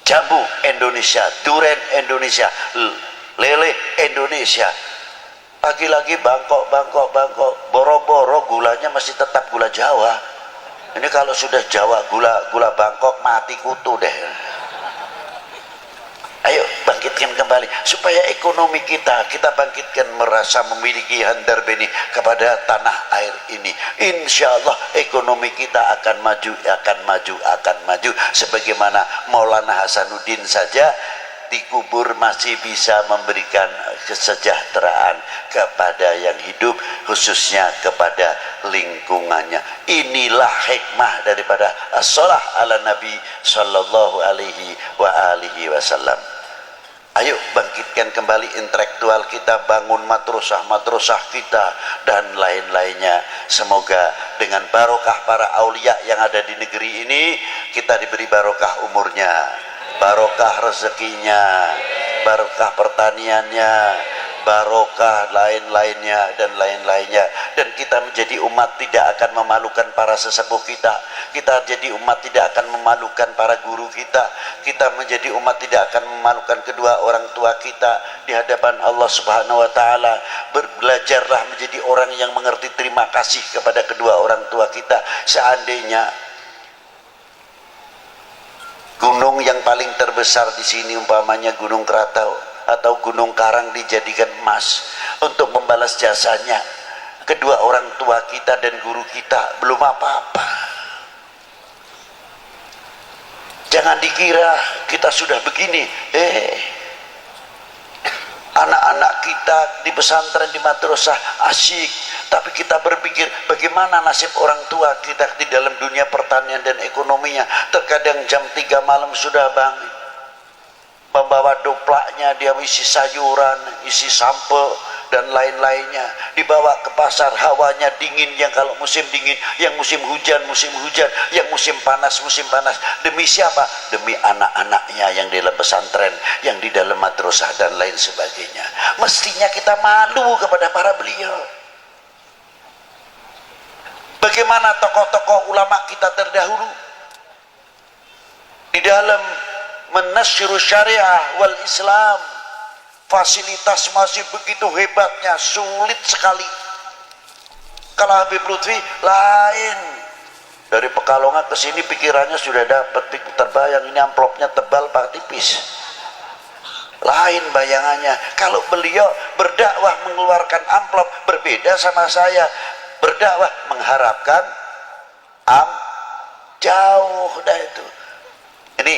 Jambu Indonesia, duren Indonesia, lele Indonesia. Lagi-lagi Bangkok, boro-boro gulanya masih tetap gula Jawa. Ini kalau sudah Jawa, gula Bangkok mati kutu deh. Ayo bangkitkan kembali supaya ekonomi kita bangkitkan, merasa memiliki handar beni kepada tanah air ini. Insya Allah ekonomi kita akan maju sebagaimana Maulana Hasanuddin saja dikubur masih bisa memberikan kesejahteraan kepada yang hidup, khususnya kepada lingkungannya. Inilah hikmah daripada as-shalah ala Nabi sallallahu alaihi wa alihi wasallam. Ayo bangkitkan kembali intelektual kita, bangun madrasah kita dan lain-lainnya. Semoga dengan barokah para aulia yang ada di negeri ini, kita diberi barokah umurnya, barokah rezekinya, barokah pertaniannya, barokah, lain-lainnya dan lain-lainnya. Dan kita menjadi umat tidak akan memalukan para sesepuh kita. Kita jadi umat tidak akan memalukan para guru kita. Kita menjadi umat tidak akan memalukan kedua orang tua kita di hadapan Allah Subhanahu wa taala. Belajarlah menjadi orang yang mengerti terima kasih kepada kedua orang tua kita. Seandainya gunung yang paling terbesar di sini umpamanya Gunung Krakatau atau Gunung Karang dijadikan emas untuk membalas jasanya kedua orang tua kita dan guru kita, belum apa-apa. Jangan dikira kita sudah begini. Anak-anak kita di pesantren, di madrasah asyik, tapi kita berpikir bagaimana nasib orang tua kita di dalam dunia pertanian dan ekonominya. Terkadang jam 3 malam sudah bangun, membawa doplaknya, dia isi sayuran, isi sampel dan lain-lainnya, dibawa ke pasar. Hawanya dingin, yang kalau musim dingin, yang musim hujan, yang musim panas. Demi siapa? Demi anak-anaknya yang di dalam pesantren, yang di dalam madrasah dan lain sebagainya. Mestinya kita malu kepada para beliau. Bagaimana tokoh-tokoh ulama kita terdahulu di dalam menasyirus syariah wal Islam, fasilitas masih begitu hebatnya, sulit sekali. Kalau Habib Lutfi lain, dari Pekalongan ke sini pikirannya sudah dapat, terbayang ini amplopnya tebal pak tipis, lain bayangannya. Kalau beliau berdakwah mengeluarkan amplop, berbeda sama saya berdakwah mengharapkan jauh dah itu. Ini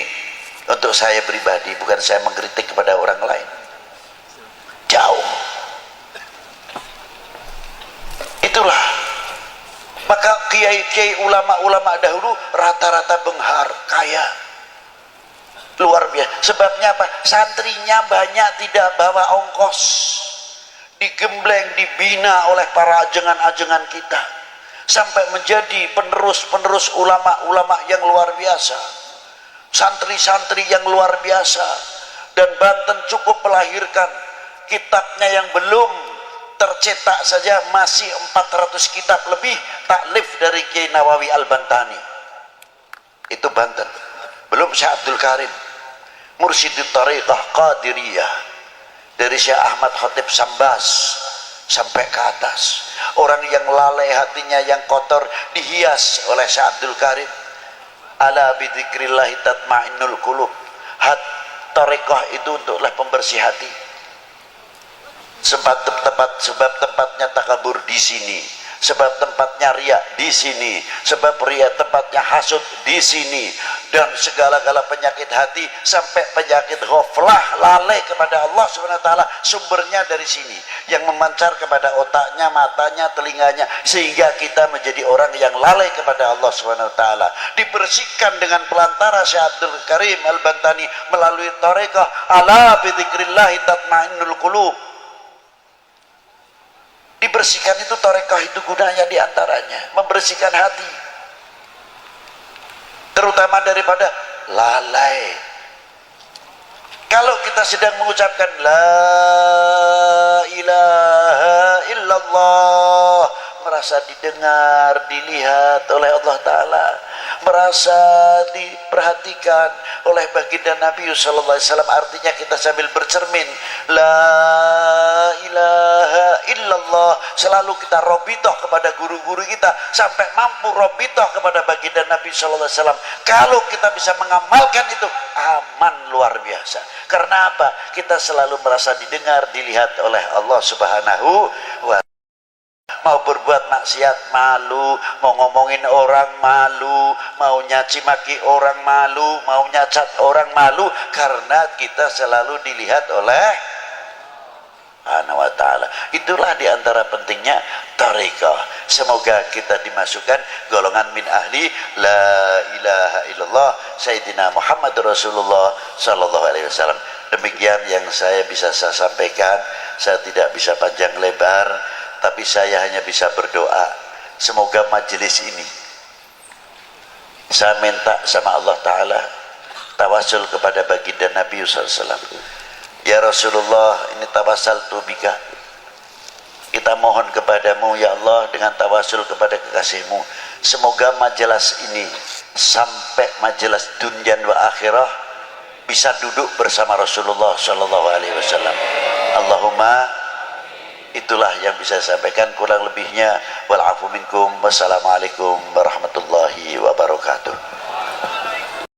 untuk saya pribadi, bukan saya mengkritik kepada orang lain. Jauh. Itulah. Maka kiai-kiai ulama-ulama dahulu rata-rata benghar, kaya. Luar biasa. Sebabnya apa? Santrinya banyak tidak bawa ongkos. Digembleng, dibina oleh para ajengan-ajengan kita. Sampai menjadi penerus-penerus ulama-ulama yang luar biasa. Santri-santri yang luar biasa. Dan Banten cukup melahirkan kitabnya yang belum tercetak saja masih 400 kitab lebih taklif dari Kiai Nawawi Al-Bantani. Itu Banten. Belum Syekh Abdul Karim, Mursyidut Tariqah Qadiriyah, dari Syekh Ahmad Khatib Sambas sampai ke atas. Orang yang lalai hatinya, yang kotor, dihias oleh Syekh Abdul Karim. Ala bidzikrillahi tatmainnul qulub. Tariqah itu untuklah pembersih hati. Sebab tempatnya takabur di sini, sebab tempatnya riya di sini, sebab riya tempatnya hasud di sini, dan segala-gala penyakit hati sampai penyakit ghaflah, lalai kepada Allah Subhanahu wa taala, sumbernya dari sini, yang memancar kepada otaknya, matanya, telinganya, sehingga kita menjadi orang yang lalai kepada Allah Subhanahu wa taala. Dibersihkan dengan pelantara Syekh Abdul Karim Al-Bantani melalui tariqah ala bidzikrillah tatmainnul qulub. Dibersihkan itu, tarekah itu gunanya diantaranya membersihkan hati, terutama daripada lalai. Kalau kita sedang mengucapkan la ilaha illallah, merasa didengar, dilihat oleh Allah Ta'ala, merasa diperhatikan oleh baginda Nabi sallallahu alaihi wasallam, artinya kita sambil bercermin la ilaha illallah, selalu kita robitoh kepada guru-guru kita sampai mampu robitoh kepada baginda Nabi sallallahu alaihi wasallam. Kalau kita bisa mengamalkan itu, aman luar biasa. Karena apa? Kita selalu merasa didengar, dilihat oleh Allah Subhanahu wa. Mau berbuat maksiat malu, mau ngomongin orang malu, mau nyaci maki orang malu, mau nyacat orang malu, karena kita selalu dilihat oleh Subhanahu wa ta'ala. Itulah diantara pentingnya tariqah. Semoga kita dimasukkan golongan min ahli la ilaha illallah Sayyidina Muhammad Rasulullah sallallahu alaihi wasallam. Demikian yang saya bisa sampaikan. Saya tidak bisa panjang lebar, tapi saya hanya bisa berdoa, semoga majelis ini, saya minta sama Allah Ta'ala, tawasul kepada baginda Nabi SAW, Ya Rasulullah, ini tawassaltu bika, kita mohon kepadamu ya Allah dengan tawasul kepada kekasihmu, semoga majelis ini sampai majelis dunia wa akhirah bisa duduk bersama Rasulullah Shallallahu Alaihi Wasallam. Allahumma, itulah yang bisa saya sampaikan, kurang lebihnya wal afu minkum. Wassalamualaikum warahmatullahi wabarakatuh.